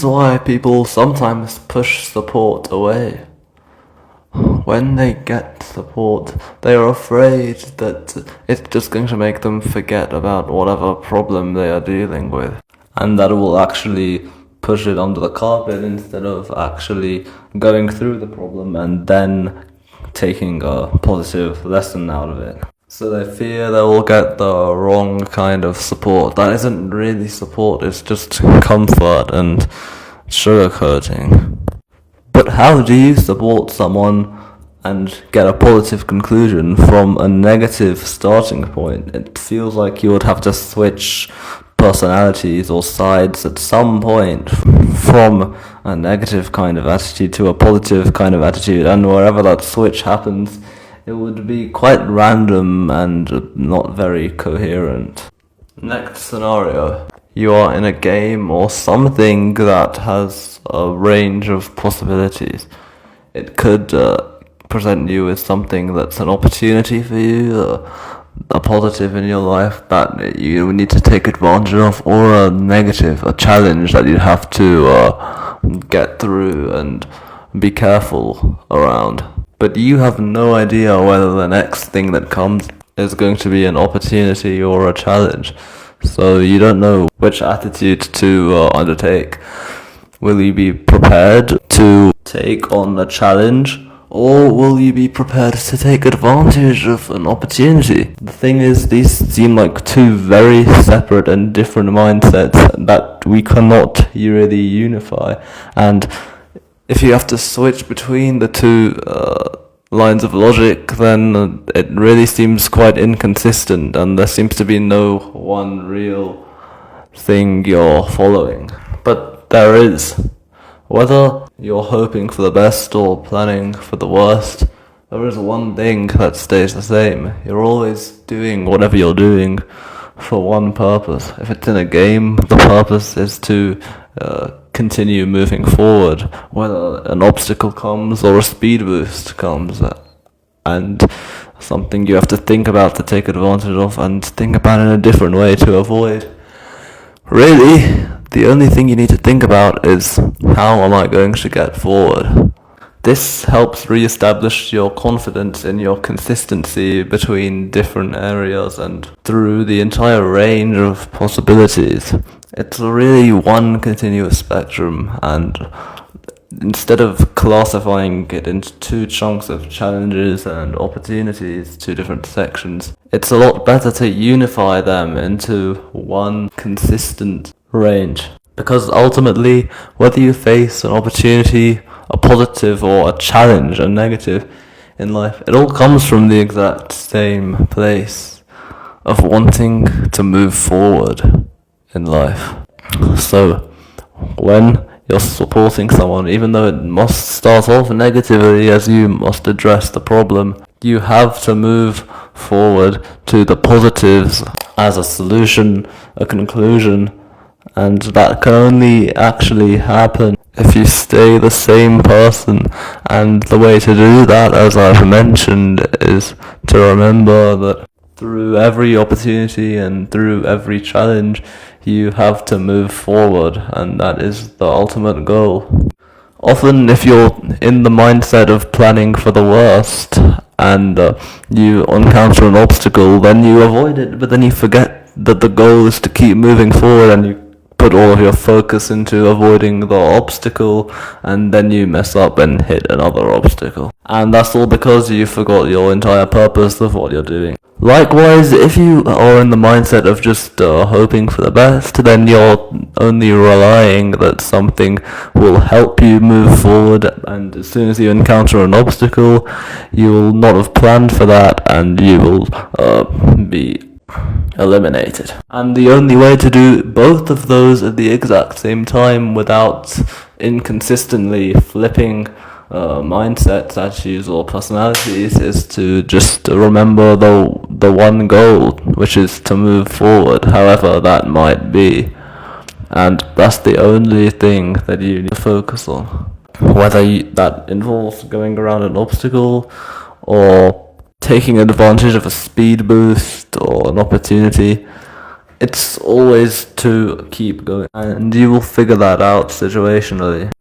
why people sometimes push support away. When they get support, they are afraid that it's just going to make them forget about whatever problem they are dealing with, and that it will actually push it under the carpet instead of actually going through the problem and then taking a positive lesson out of it. So they fear they will get the wrong kind of support. That isn't really support, it's just comfort and sugarcoating. But how do you support someone and get a positive conclusion from a negative starting point? It feels like you would have to switch personalities or sides at some point from a negative kind of attitude to a positive kind of attitude, and wherever that switch happens, it would be quite random and not very coherent. Next scenario. You are in a game or something that has a range of possibilities. It could present you with something that's an opportunity for you, a positive in your life that you need to take advantage of, or a negative, a challenge that you have to get through and be careful around. But you have no idea whether the next thing that comes is going to be an opportunity or a challenge. So you don't know which attitude to undertake. Will you be prepared to take on a challenge, or will you be prepared to take advantage of an opportunity? The thing is, these seem like two very separate and different mindsets that we cannot really unify. And if you have to switch between the two lines of logic, then it really seems quite inconsistent, and there seems to be no one real thing you're following. But there is. Whether you're hoping for the best or planning for the worst, there is one thing that stays the same. You're always doing whatever you're doing for one purpose. If it's in a game, the purpose is to continue moving forward, whether an obstacle comes or a speed boost comes, and something you have to think about to take advantage of and think about in a different way to avoid. Really, the only thing you need to think about is, how am I going to get forward? This helps re-establish your confidence in your consistency between different areas and through the entire range of possibilities. It's really one continuous spectrum, and instead of classifying it into two chunks of challenges and opportunities, two different sections, it's a lot better to unify them into one consistent range. Because ultimately, whether you face an opportunity, a positive, or a challenge, a negative in life, it all comes from the exact same place of wanting to move forward in life. So, when you're supporting someone, even though it must start off negatively as you must address the problem, you have to move forward to the positives as a solution, a conclusion, and that can only actually happen if you stay the same person. And the way to do that, as I've mentioned, is to remember that through every opportunity and through every challenge, you have to move forward, and that is the ultimate goal. Often, if you're in the mindset of planning for the worst and you encounter an obstacle, then you avoid it, but then you forget that the goal is to keep moving forward, and you put all of your focus into avoiding the obstacle, and then you mess up and hit another obstacle. And that's all because you forgot your entire purpose of what you're doing. Likewise, if you are in the mindset of just hoping for the best, then you're only relying that something will help you move forward, and as soon as you encounter an obstacle, you will not have planned for that, and you will be eliminated. And the only way to do both of those at the exact same time without inconsistently flipping mindsets, attitudes, or personalities is to just remember the one goal, which is to move forward, however that might be. And that's the only thing that you need to focus on. Whether that involves going around an obstacle, or taking advantage of a speed boost or an opportunity, It's always to keep going, and you will figure that out situationally.